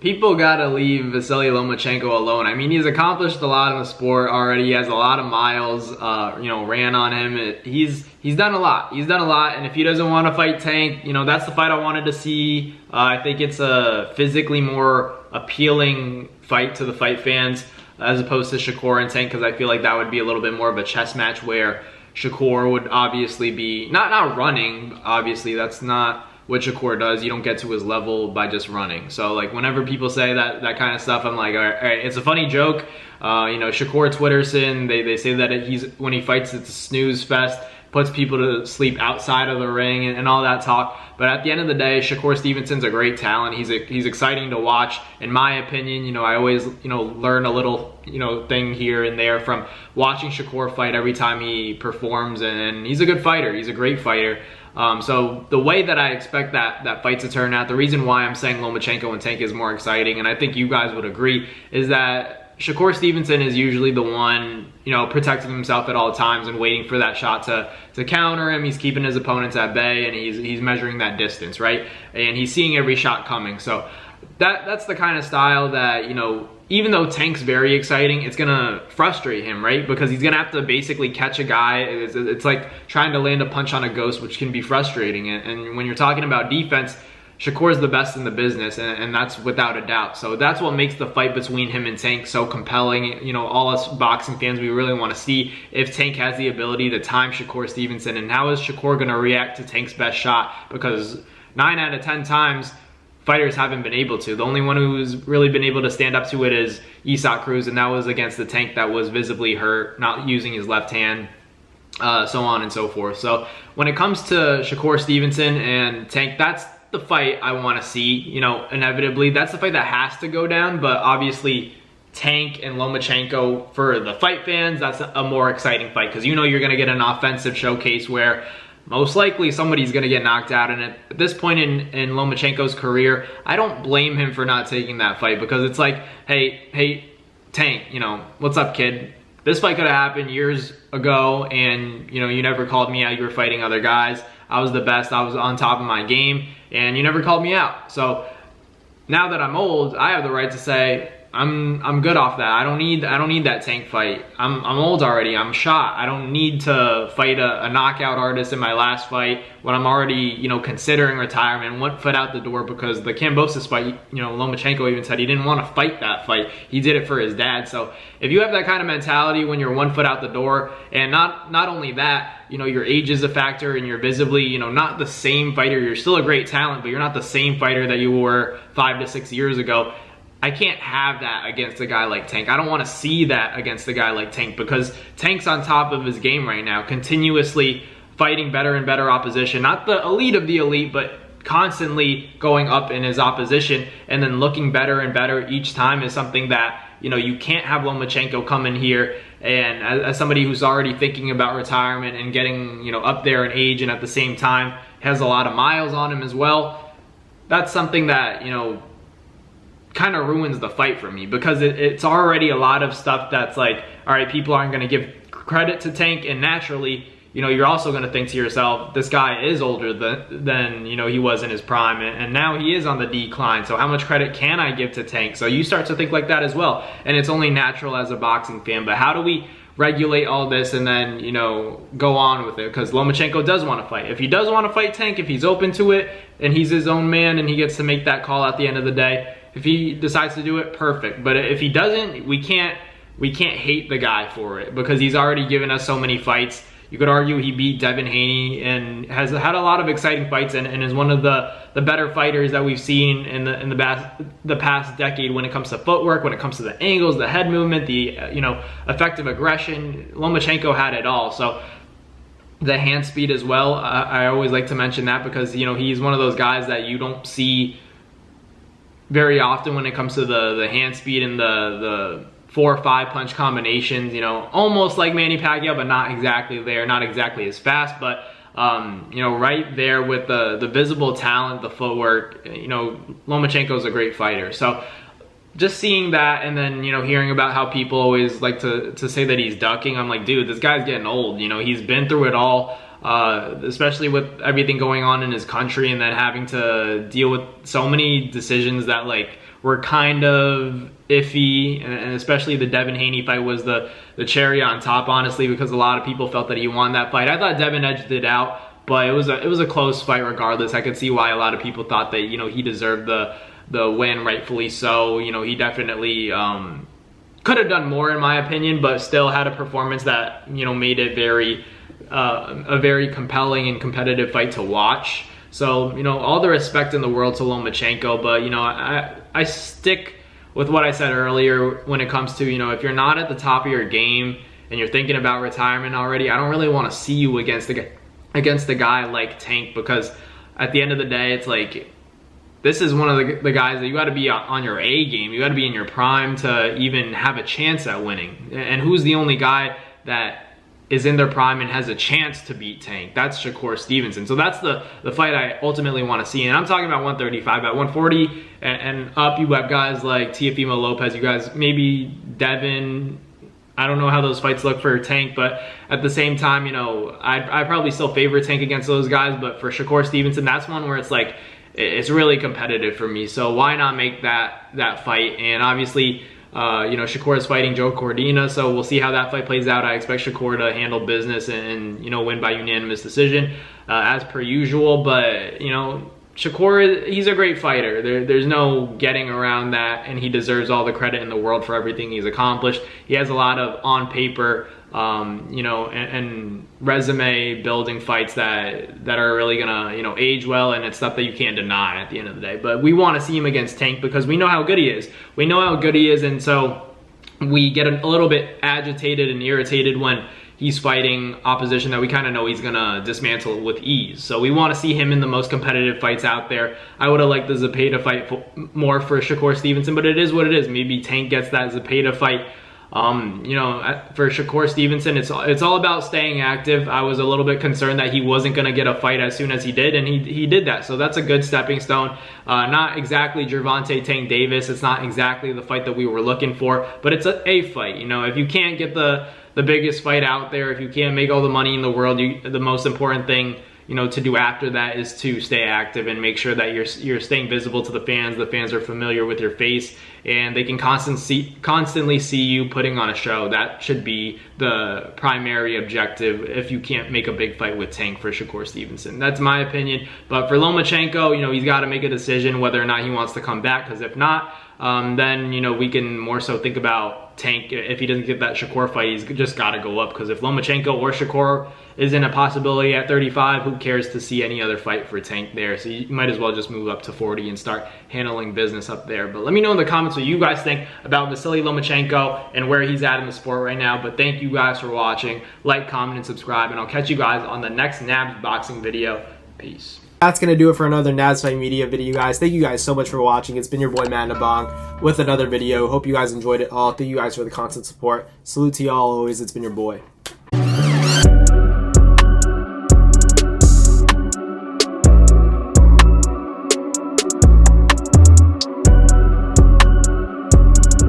People gotta leave Vasily Lomachenko alone. I mean, he's accomplished a lot in the sport already. He has a lot of miles, ran on him. He's done a lot. He's done a lot, and if he doesn't want to fight Tank, that's the fight I wanted to see. I think it's a physically more appealing fight to the fight fans as opposed to Shakur and Tank, because I feel like that would be a little bit more of a chess match where Shakur would obviously be not running. Obviously, that's not what Shakur does. You don't get to his level by just running. So like whenever people say that kind of stuff, I'm like, all right, it's a funny joke. Shakur Twitterson, they say that when he fights, it's a snooze fest, puts people to sleep outside of the ring and all that talk. But at the end of the day, Shakur Stevenson's a great talent. He's exciting to watch, in my opinion. I always learn a little thing here and there from watching Shakur fight every time he performs, and he's a good fighter. He's a great fighter. So the way that I expect that fight to turn out, the reason why I'm saying Lomachenko and Tank is more exciting, and I think you guys would agree, is that Shakur Stevenson is usually the one, protecting himself at all times and waiting for that shot to counter him. He's keeping his opponents at bay, and he's measuring that distance, right? And he's seeing every shot coming. So that's the kind of style that, even though Tank's very exciting, it's gonna frustrate him, right? Because he's gonna have to basically catch a guy. It's like trying to land a punch on a ghost, which can be frustrating. And when you're talking about defense, Shakur's the best in the business, and that's without a doubt. So that's what makes the fight between him and Tank so compelling. All us boxing fans, we really want to see if Tank has the ability to time Shakur Stevenson, and how is Shakur gonna react to Tank's best shot? Because 9 out of 10 times, fighters haven't been able to. The only one who's really been able to stand up to it is Isaac Cruz, and that was against the Tank that was visibly hurt, not using his left hand, so on and so forth. So when it comes to Shakur Stevenson and Tank, that's the fight I want to see. Inevitably, that's the fight that has to go down, but obviously Tank and Lomachenko, for the fight fans, that's a more exciting fight, because you're going to get an offensive showcase where most likely somebody's going to get knocked out. And at this point in Lomachenko's career, I don't blame him for not taking that fight, because it's like, hey, Tank, what's up, kid? This fight could have happened years ago, and you never called me out. You were fighting other guys. I was the best. I was on top of my game, and you never called me out. So now that I'm old, I have the right to say, I'm good off that. I don't need that Tank fight. I'm old already. I'm shot. I don't need to fight a knockout artist in my last fight when I'm already, considering retirement, 1 foot out the door, because the Kambosos fight, Lomachenko even said he didn't want to fight that fight. He did it for his dad. So if you have that kind of mentality when you're 1 foot out the door, and not only that, your age is a factor, and you're visibly, not the same fighter. You're still a great talent, but you're not the same fighter that you were 5 to 6 years ago. I can't have that against a guy like Tank. I don't want to see that against a guy like Tank, because Tank's on top of his game right now, continuously fighting better and better opposition. Not the elite of the elite, but constantly going up in his opposition and then looking better and better each time is something that, you can't have Lomachenko come in here and as somebody who's already thinking about retirement and getting, up there in age, and at the same time has a lot of miles on him as well. That's something that, kind of ruins the fight for me, because it's already a lot of stuff that's like, all right, people aren't going to give credit to Tank, and naturally, you're also going to think to yourself, this guy is older than he was in his prime, and now he is on the decline, so how much credit can I give to Tank? So you start to think like that as well, and it's only natural as a boxing fan. But how do we regulate all this and then, go on with it? Because Lomachenko does want to fight. If he does want to fight Tank, if he's open to it, and he's his own man, and he gets to make that call at the end of the day, if he decides to do it, perfect. But if he doesn't, we can't hate the guy for it, because he's already given us so many fights. You could argue he beat Devin Haney and has had a lot of exciting fights, and is one of the better fighters that we've seen in the past decade when it comes to footwork, when it comes to the angles, the head movement, the effective aggression. Lomachenko had it all. So the hand speed as well. I always like to mention that, because he's one of those guys that you don't see very often when it comes to the hand speed and the 4 or 5 punch combinations, almost like Manny Pacquiao, but not exactly there, not exactly as fast, but right there with the visible talent, the footwork. Lomachenko's a great fighter. So just seeing that, and then, you know, hearing about how people always like to say that he's ducking, I'm like, dude, this guy's getting old. You know, he's been through it all, especially with everything going on in his country, and then having to deal with so many decisions that like were kind of iffy, and especially the Devin Haney fight was the cherry on top, honestly, because a lot of people felt that he won that fight. I thought Devin edged it out, but it was a close fight regardless. I could see why a lot of people thought that, you know, he deserved the win, rightfully so. You know, he definitely could have done more in my opinion, but still had a performance that, you know, made it a very compelling and competitive fight to watch. So, you know, all the respect in the world to Lomachenko, but, you know, I stick with what I said earlier when it comes to, you know, if you're not at the top of your game and you're thinking about retirement already, I don't really want to see you against a guy like Tank, because at the end of the day, it's like, this is one of the guys that you got to be on your A game. You got to be in your prime to even have a chance at winning. And who's the only guy that is in their prime and has a chance to beat Tank? That's Shakur Stevenson. So that's the fight I ultimately want to see. And I'm talking about 135. At 140 and up, you have guys like Teofimo Lopez. You guys, maybe Devin. I don't know how those fights look for Tank, but at the same time, you know, I probably still favor Tank against those guys. But for Shakur Stevenson, that's one where it's like, it's really competitive for me. So why not make that fight? And obviously, you know, Shakur is fighting Joe Cordina, so we'll see how that fight plays out. I expect Shakur to handle business and you know, win by unanimous decision, as per usual. But, you know, Shakur, he's a great fighter. There's no getting around that, and he deserves all the credit in the world for everything he's accomplished. He has a lot of on paper, you know, and resume building fights that are really gonna, you know, age well, and it's stuff that you can't deny at the end of the day. But we want to see him against Tank because we know how good he is. We know how good he is, and so we get a little bit agitated and irritated when he's fighting opposition that we kind of know he's gonna dismantle with ease. So we want to see him in the most competitive fights out there. I would have liked the Zepeda fight more for Shakur Stevenson, but it is what it is. Maybe Tank gets that Zepeda fight. You know, for Shakur Stevenson, it's all about staying active. I was a little bit concerned that he wasn't going to get a fight as soon as he did, and he did that. So that's a good stepping stone. Not exactly Gervonta Tank Davis. It's not exactly the fight that we were looking for, but it's a fight. You know, if you can't get the biggest fight out there, if you can't make all the money in the world, the most important thing, you know, to do after that is to stay active and make sure that you're staying visible to the fans. The fans are familiar with your face, and they can constantly see you putting on a show. That should be the primary objective if you can't make a big fight with Tank for Shakur Stevenson. That's my opinion. But for Lomachenko, you know, he's got to make a decision whether or not he wants to come back, because if not, then, you know, we can more so think about Tank. If he doesn't get that Shakur fight, he's just got to go up, because if Lomachenko or Shakur isn't a possibility at 35, who cares to see any other fight for Tank there? So you might as well just move up to 40 and start handling business up there. But let me know in the comments what you guys think about Vasily Lomachenko and where he's at in the sport right now. But thank you guys for watching. Like, comment, and subscribe, and I'll catch you guys on the next NABS boxing video. Peace. That's going to do it for another NABS Fight Media video, guys. Thank you guys so much for watching. It's been your boy, Matt Nabong, with another video. Hope you guys enjoyed it all. Thank you guys for the constant support. Salute to y'all always. It's been your boy.